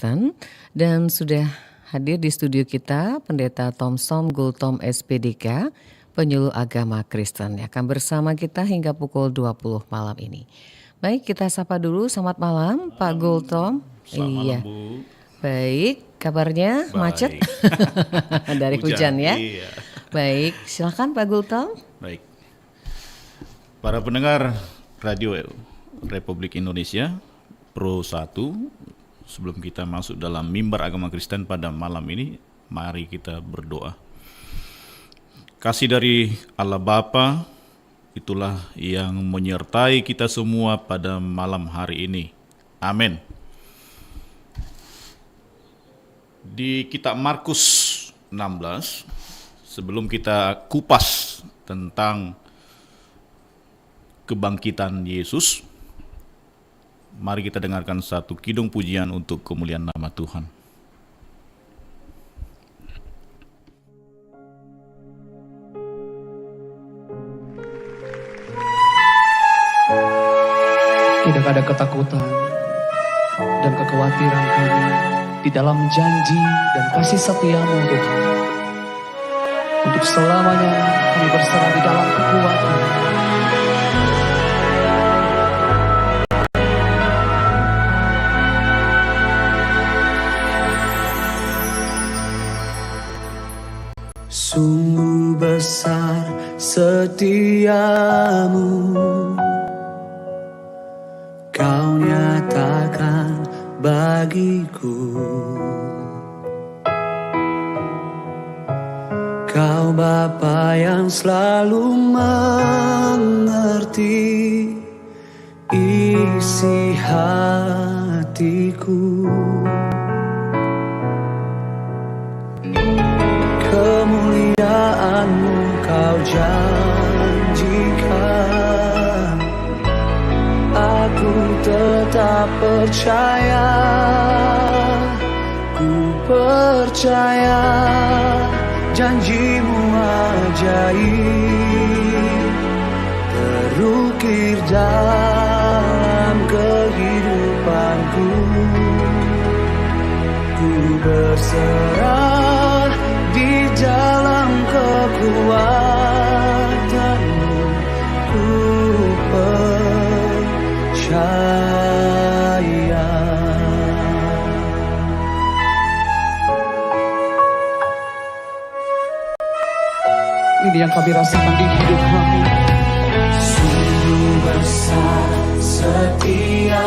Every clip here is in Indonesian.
Kristen. Dan sudah hadir di studio kita Pendeta Thomson Gultom SPDK, penyuluh agama Kristen, yang akan bersama kita hingga pukul 20 malam ini. Baik, kita sapa dulu. Selamat malam Pak Gultom. Selamat malam, Bu. Baik, kabarnya Baik. Macet dari hujan ya. Iya. Baik, silakan Pak Gultom. Baik. Para pendengar Radio Republik Indonesia Pro 1, sebelum kita masuk dalam mimbar agama Kristen pada malam ini, mari kita berdoa. Kasih dari Allah Bapa, itulah yang menyertai kita semua pada malam hari ini. Amin. Di kitab Markus 16, sebelum kita kupas tentang kebangkitan Yesus, mari kita dengarkan satu kidung pujian untuk kemuliaan nama Tuhan. Tidak ada ketakutan dan kekhawatiran kami di dalam janji dan kasih setiamu Tuhan. Untuk selamanya kami berserah di dalam kekuatan. Sungguh besar setiamu, Kau nyatakan bagiku. Kau Bapa yang selalu mengerti isi hatiku. Kemuliaan-Mu Kau janjikan, aku tetap percaya, ku percaya janji-Mu ajaib terukir dalam kehidupanku. Ku berserah di dalam kekuatan-Mu, ku percaya. Ini yang kami rasakan di hidup kami. Sungguh besar setiamu,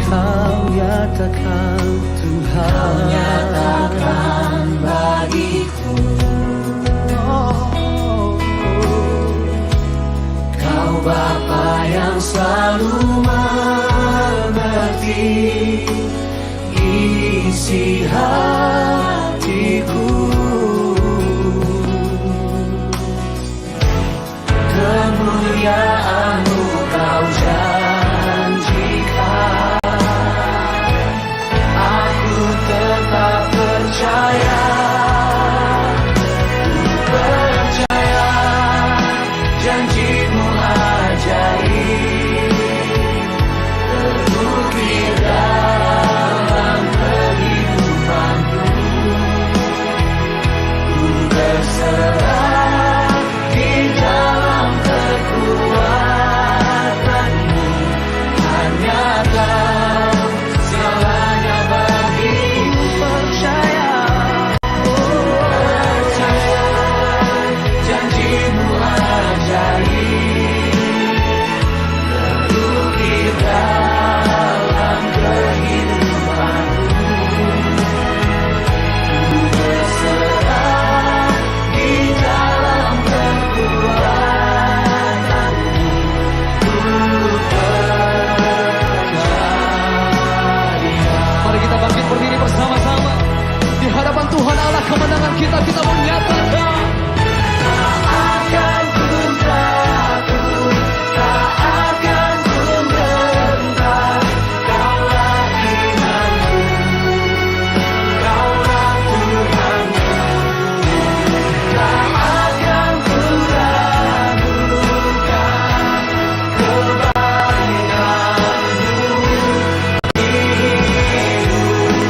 Kau nyatakan Tuhan, Kau nyatakan bagiku. Kau Bapa yang selalu mengerti isi hatiku. Kemuliaan-Mu Kau janjikan, aku tetap percaya, ku percaya janji-Mu ajaib terukir dalam kehidupanku. Ku berserah di dalam kekuatan-Mu, hanya Kau segalanya bagiku. Percaya, percaya janji-Mu ajaib terukir dalam kehidupanku. Ku berserah di dalam kekuatan-Mu, ku percaya. Mari kita bangkit berdiri bersama-sama di hadapan Tuhan Allah kemenangan kita. Kita menyatakan akan ku takut, tak akan ku gentar. Kaulah imanku, Kaulah Tuhanku. Tak akan ku ragukan kebaikan-Mu di hidupku.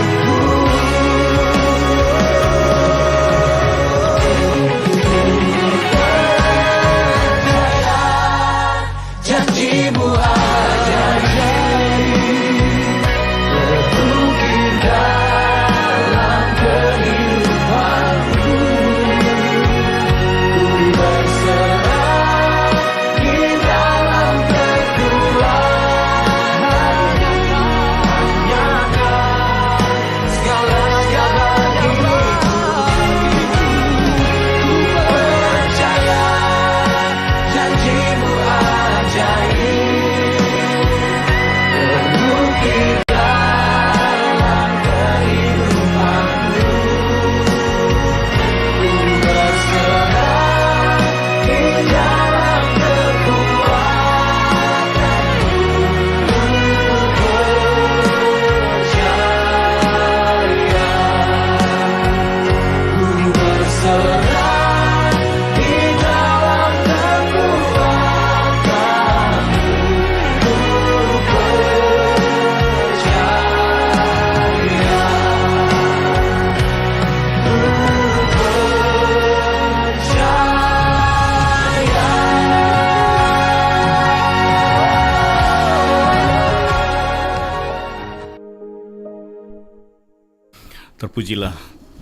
Terpujilah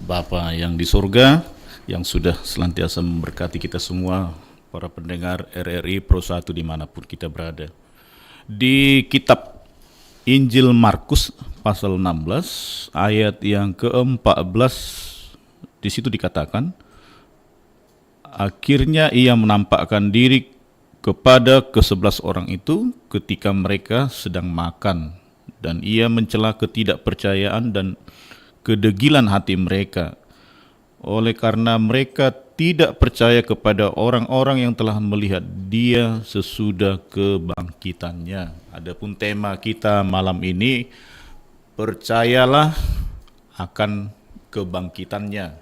Bapa yang di surga, yang sudah senantiasa memberkati kita semua, para pendengar RRI Pro 1 dimanapun kita berada. Di kitab Injil Markus pasal 16 ayat yang ke-14, di situ dikatakan, akhirnya ia menampakkan diri kepada ke-11 orang itu ketika mereka sedang makan, dan ia mencela ketidakpercayaan dan kedegilan hati mereka, oleh karena mereka tidak percaya kepada orang-orang yang telah melihat dia sesudah kebangkitannya. Adapun tema kita malam ini, percayalah akan kebangkitannya.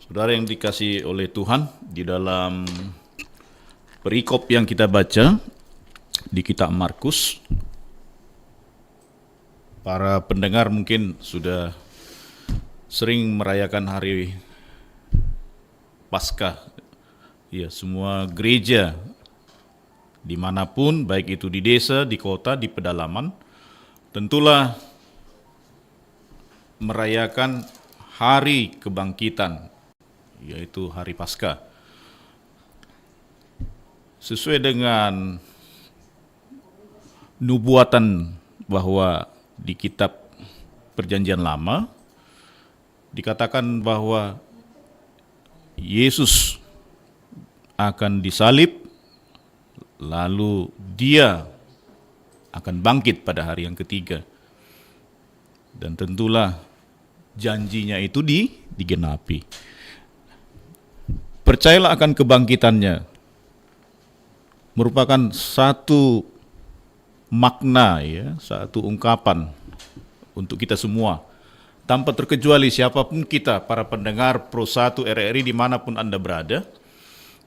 Saudara yang dikasihi oleh Tuhan, di dalam perikop yang kita baca di kitab Markus, para pendengar mungkin sudah sering merayakan hari Paskah. Ya, semua gereja dimanapun, baik itu di desa, di kota, di pedalaman, tentulah merayakan hari kebangkitan, yaitu hari Paskah. Sesuai dengan nubuatan bahwa di kitab Perjanjian Lama dikatakan bahwa Yesus akan disalib, lalu dia akan bangkit pada hari yang ketiga. Dan tentulah janjinya itu digenapi. Percayalah akan kebangkitannya merupakan satu makna, ya, satu ungkapan untuk kita semua. Tanpa terkecuali siapapun kita, para pendengar Pro 1 RRI dimanapun Anda berada,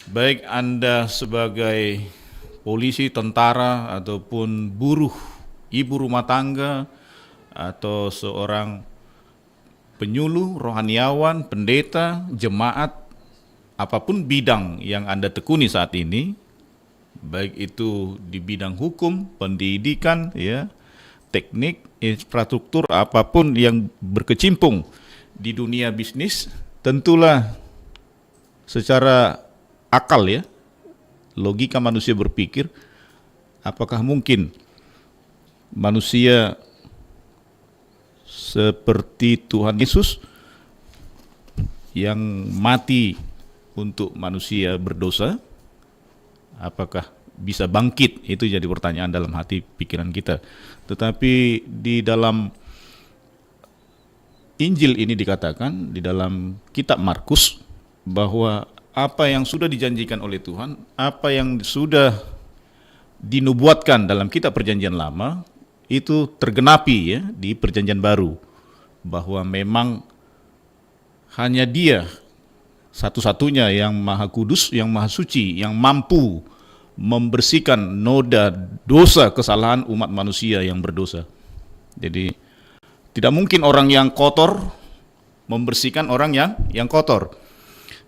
baik Anda sebagai polisi, tentara, ataupun buruh, ibu rumah tangga, atau seorang penyuluh, rohaniawan, pendeta, jemaat, apapun bidang yang Anda tekuni saat ini, baik itu di bidang hukum, pendidikan, ya, teknik, infrastruktur, apapun yang berkecimpung di dunia bisnis, tentulah secara akal, ya, logika manusia berpikir, apakah mungkin manusia seperti Tuhan Yesus yang mati untuk manusia berdosa, apakah bisa bangkit? Itu jadi pertanyaan dalam hati pikiran kita. Tetapi di dalam Injil ini dikatakan, di dalam kitab Markus, bahwa apa yang sudah dijanjikan oleh Tuhan, apa yang sudah dinubuatkan dalam kitab Perjanjian Lama, itu tergenapi, ya, di Perjanjian Baru, bahwa memang hanya Dia satu-satunya yang Maha Kudus, yang Maha Suci, yang mampu membersihkan noda dosa kesalahan umat manusia yang berdosa. Jadi tidak mungkin orang yang kotor membersihkan orang yang kotor.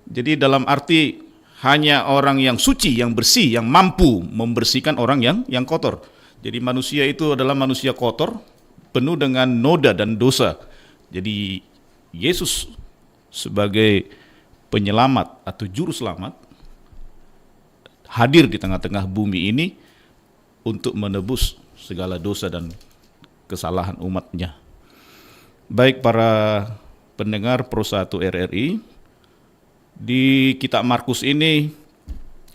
Jadi dalam arti hanya orang yang suci, yang bersih, yang mampu membersihkan orang yang kotor. Jadi manusia itu adalah manusia kotor, penuh dengan noda dan dosa. Jadi Yesus sebagai penyelamat atau juru selamat hadir di tengah-tengah bumi ini untuk menebus segala dosa dan kesalahan umatnya. Baik para pendengar Pro 1 RRI, di kitab Markus ini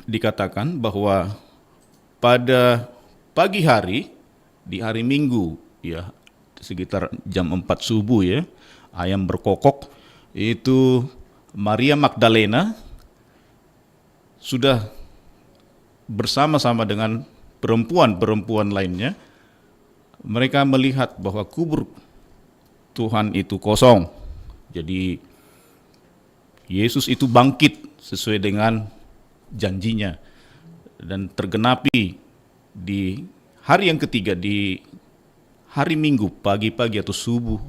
dikatakan bahwa pada pagi hari, di hari Minggu, ya, sekitar jam 4 subuh, ya, ayam berkokok, itu Maria Magdalena sudah bersama-sama dengan perempuan-perempuan lainnya, mereka melihat bahwa kubur Tuhan itu kosong. Jadi Yesus itu bangkit sesuai dengan janjinya dan tergenapi di hari yang ketiga, di hari Minggu pagi-pagi atau subuh,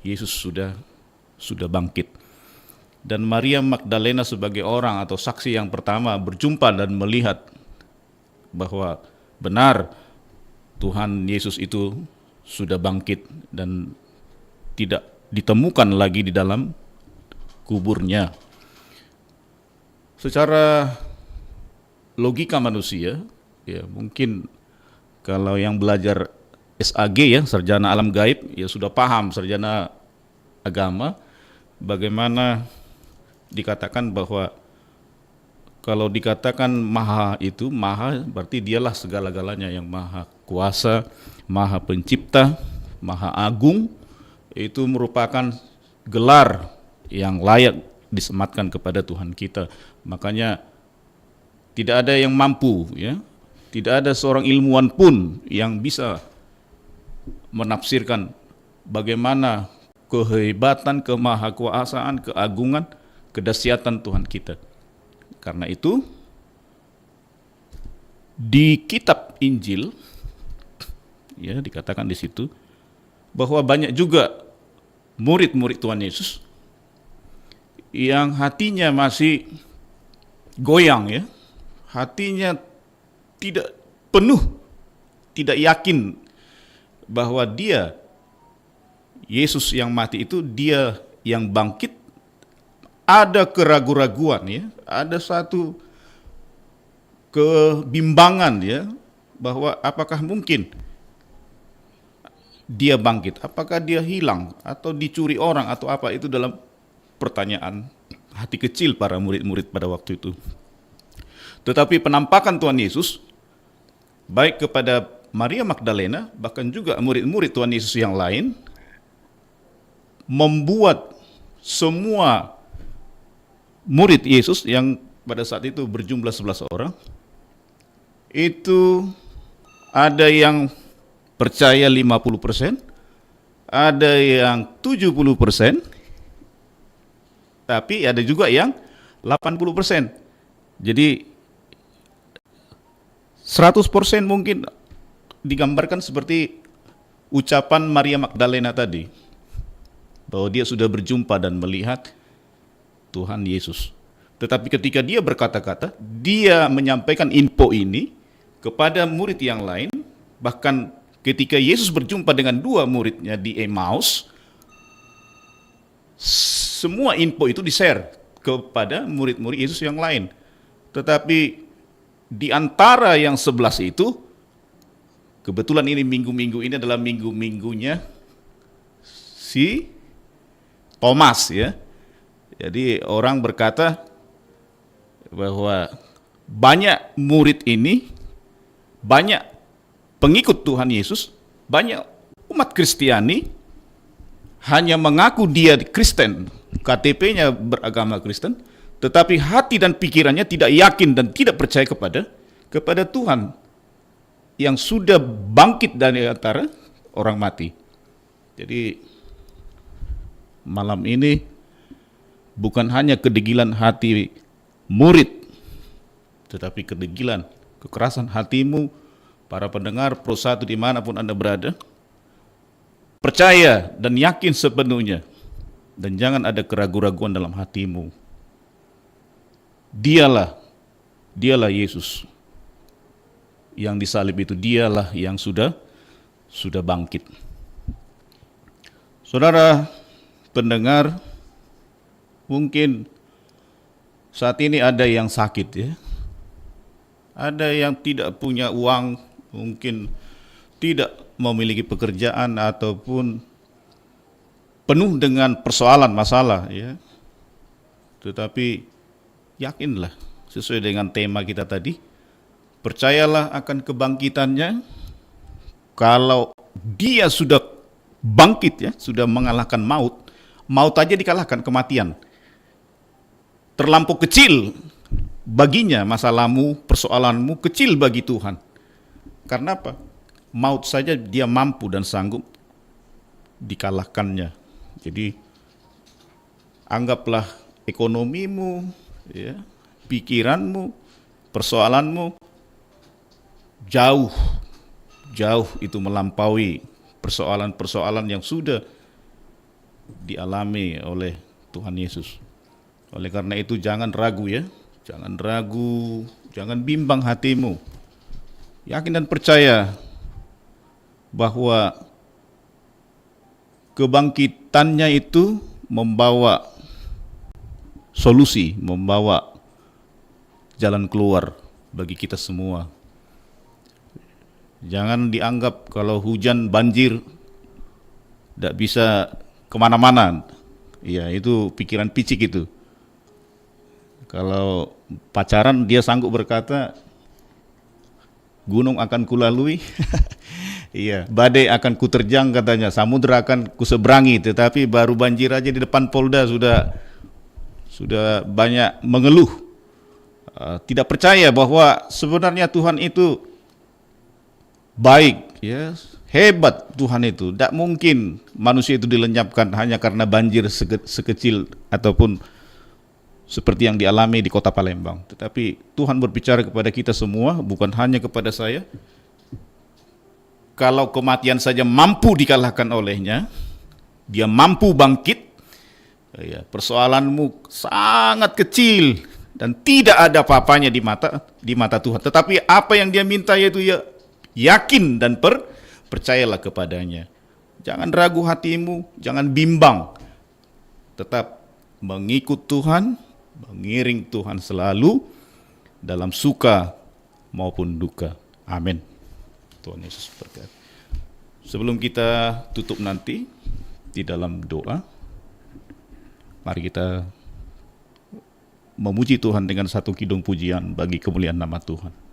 Yesus sudah bangkit. Dan Maria Magdalena sebagai orang atau saksi yang pertama berjumpa dan melihat bahwa benar Tuhan Yesus itu sudah bangkit, dan tidak ditemukan lagi di dalam kuburnya. Secara logika manusia, ya mungkin kalau yang belajar SAG ya, sarjana alam gaib, ya sudah paham sarjana agama, bagaimana dikatakan bahwa kalau dikatakan maha itu, maha berarti dialah segala-galanya, yang maha kuasa, maha pencipta, maha agung, itu merupakan gelar yang layak disematkan kepada Tuhan kita. Makanya tidak ada yang mampu, ya, tidak ada seorang ilmuwan pun yang bisa menafsirkan bagaimana kehebatan, kemahakuasaan, keagungan, kedahsyatan Tuhan kita. Karena itu di kitab Injil, ya, dikatakan di situ bahwa banyak juga murid-murid Tuhan Yesus yang hatinya masih goyang, ya, hatinya tidak penuh, tidak yakin bahwa dia, Yesus yang mati itu, dia yang bangkit. Ada keraguan-raguan, ya, ada satu kebimbangan, ya, bahwa apakah mungkin dia bangkit, apakah dia hilang atau dicuri orang atau apa, itu dalam pertanyaan hati kecil para murid-murid pada waktu itu. Tetapi penampakan Tuhan Yesus baik kepada Maria Magdalena, bahkan juga murid-murid Tuhan Yesus yang lain, membuat semua murid Yesus yang pada saat itu berjumlah 11 orang, itu ada yang percaya 50%, ada yang 70%, tapi ada juga yang 80%. Jadi 100% mungkin digambarkan seperti ucapan Maria Magdalena tadi, bahwa dia sudah berjumpa dan melihat Tuhan Yesus. Tetapi ketika dia berkata-kata, dia menyampaikan info ini kepada murid yang lain. Bahkan ketika Yesus berjumpa dengan dua muridnya di Emmaus, semua info itu di-share kepada murid-murid Yesus yang lain. Tetapi di antara yang 11 itu, kebetulan ini minggu-minggu ini adalah minggu-minggunya si Thomas, ya. Jadi orang berkata bahwa banyak murid ini, banyak pengikut Tuhan Yesus, banyak umat Kristiani hanya mengaku dia Kristen, KTP-nya beragama Kristen, tetapi hati dan pikirannya tidak yakin dan tidak percaya kepada Tuhan yang sudah bangkit dari antara orang mati. Jadi malam ini bukan hanya kedegilan hati murid, tetapi kedegilan, kekerasan hatimu, para pendengar Pro 1 dimanapun Anda berada, percaya dan yakin sepenuhnya, dan jangan ada keraguan-raguan dalam hatimu. Dialah Yesus yang disalib itu, dialah yang sudah bangkit. Saudara pendengar, mungkin saat ini ada yang sakit, ya. Ada yang tidak punya uang, mungkin tidak memiliki pekerjaan ataupun penuh dengan persoalan masalah, ya. Tetapi yakinlah sesuai dengan tema kita tadi, percayalah akan kebangkitannya. Kalau dia sudah bangkit, ya, sudah mengalahkan maut aja dikalahkan, kematian terlampau kecil baginya, masalahmu, persoalanmu kecil bagi Tuhan. Karena apa? Maut saja dia mampu dan sanggup dikalahkannya. Jadi anggaplah ekonomimu, ya, pikiranmu, persoalanmu jauh itu melampaui persoalan-persoalan yang sudah dialami oleh Tuhan Yesus. Oleh karena itu jangan ragu, ya, jangan ragu, jangan bimbang hatimu. Yakin dan percaya bahwa kebangkitannya itu membawa solusi, membawa jalan keluar bagi kita semua. Jangan dianggap kalau hujan banjir tidak bisa kemana-mana. Ya, itu pikiran picik itu. Kalau pacaran dia sanggup berkata, gunung akan kulalui, iya, badai akan kuterjang katanya, samudra akan kuseberangi. Tetapi baru banjir aja di depan Polda sudah banyak mengeluh, tidak percaya bahwa sebenarnya Tuhan itu baik, ya, hebat Tuhan itu. Tidak mungkin manusia itu dilenyapkan hanya karena banjir sekecil ataupun seperti yang dialami di kota Palembang. Tetapi Tuhan berbicara kepada kita semua, bukan hanya kepada saya. Kalau kematian saja mampu dikalahkan olehnya, dia mampu bangkit. Ya, persoalanmu sangat kecil dan tidak ada apa-apanya di mata Tuhan. Tetapi apa yang dia minta yaitu ya yakin dan percayalah kepadanya. Jangan ragu hatimu, jangan bimbang. Tetap mengikut Tuhan, mengiring Tuhan selalu dalam suka maupun duka. Amin. Tuhan Yesus berkati. Sebelum kita tutup nanti di dalam doa, mari kita memuji Tuhan dengan satu kidung pujian bagi kemuliaan nama Tuhan.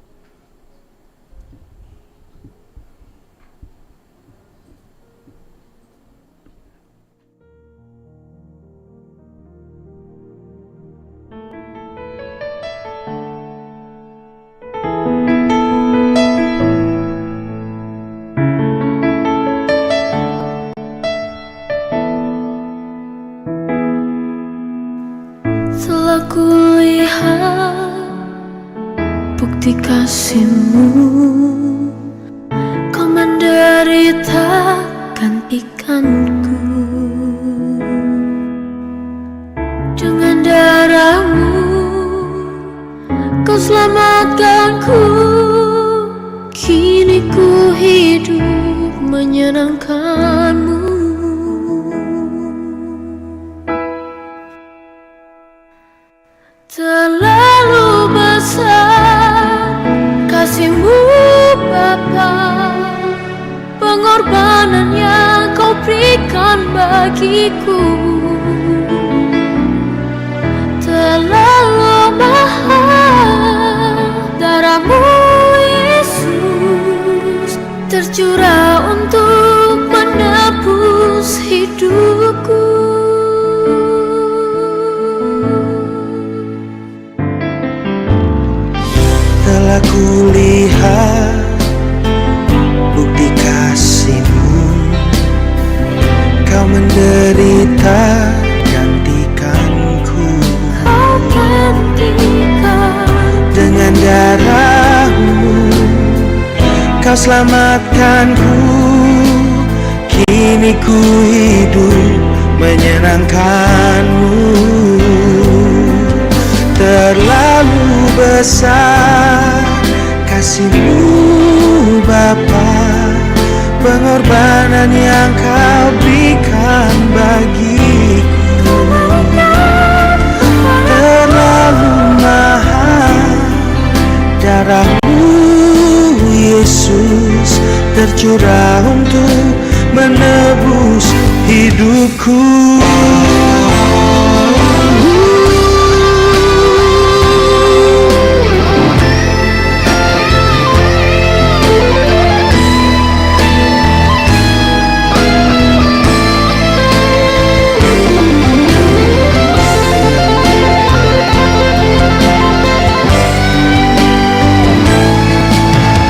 Telah kulihat bukti kasih-Mu, Kau menderita gantikanku. Dengan darah-Mu Kau selamatkanku. Kini ku hidup menyenangkan-Mu. Terlalu besar kasih-Mu Bapa, pengorbanan yang Kau berikan bagiku. Terlalu mahal darah-Mu Yesus, tercurah untuk menebus hidupku. Telah kulihat bukti kasih-Mu, Kau menderita gantikanku. Kau gantikan. Dengan darah-Mu Kau selamatkanku. Kini ku hidup menyenangkan-Mu. Terlalu besar kasih-Mu Bapa, pengorbanan yang Kau berikan bagiku. Terlalu mahal darah-Mu Yesus, tercurah untuk menebus hidupku.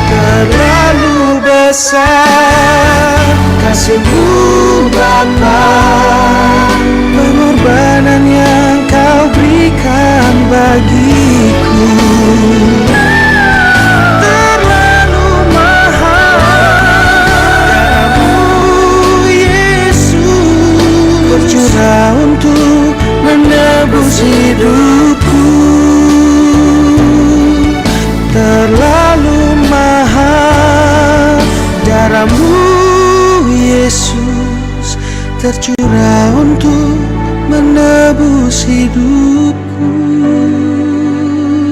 Terlalu besar kasih-Mu Bapa, pengorbanan yang Kau berikan bagiku. Terlalu mahal darah-Mu Yesus, tercurah untuk menebus hidupku. Terlalu mahal darah-Mu Yesus, tercurah untuk menebus hidupku.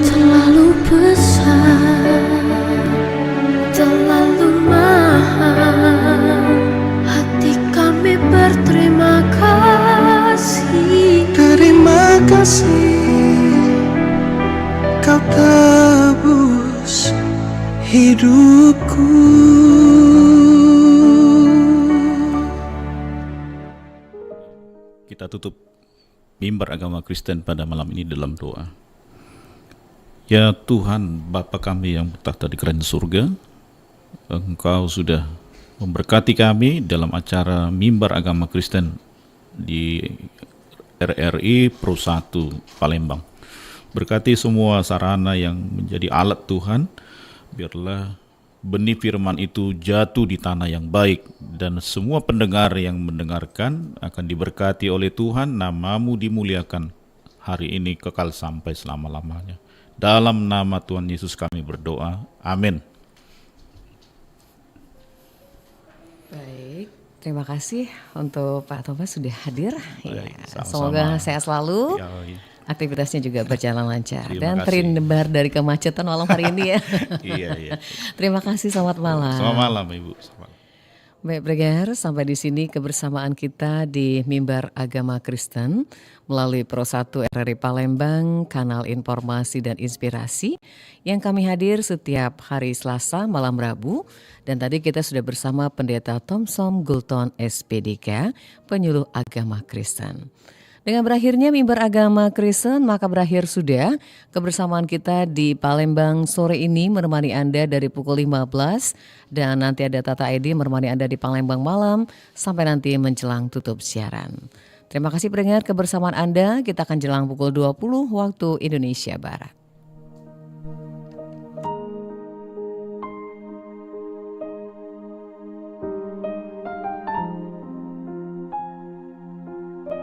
Terlalu besar, terlalu mahal, hati kami berterima kasih. Terima kasih, kau tebus hidupku. Kita tutup mimbar agama Kristen pada malam ini dalam doa. Ya Tuhan, Bapa kami yang bertahta di kerajaan surga, Engkau sudah memberkati kami dalam acara mimbar agama Kristen di RRI Pro 1 Palembang. Berkati semua sarana yang menjadi alat Tuhan, biarlah benih firman itu jatuh di tanah yang baik, dan semua pendengar yang mendengarkan akan diberkati oleh Tuhan, nama-Mu dimuliakan hari ini kekal sampai selama-lamanya. Dalam nama Tuhan Yesus kami berdoa, amin. Baik, terima kasih untuk Pak Thomas sudah hadir. Baik, Ya, sama-sama. semoga sehat selalu. Ya, Aktivitasnya juga berjalan lancar Terima dan kasih. terhindar dari kemacetan malam hari ini ya. iya. Terima kasih, selamat malam. Selamat malam Ibu. Selamat malam. Baik pendengar, sampai di sini kebersamaan kita di Mimbar Agama Kristen melalui Pro 1 RRI Palembang, kanal informasi dan inspirasi yang kami hadir setiap hari Selasa malam Rabu, dan tadi kita sudah bersama Pendeta Thomson Gulton SPDK, penyuluh agama Kristen. Dengan berakhirnya Mimbar Agama Kristen, maka berakhir sudah kebersamaan kita di Palembang sore ini menemani Anda dari pukul 15, dan nanti ada Tata Edi menemani Anda di Palembang malam sampai nanti menjelang tutup siaran. Terima kasih pendengar kebersamaan Anda, kita akan jelang pukul 20 waktu Indonesia Barat.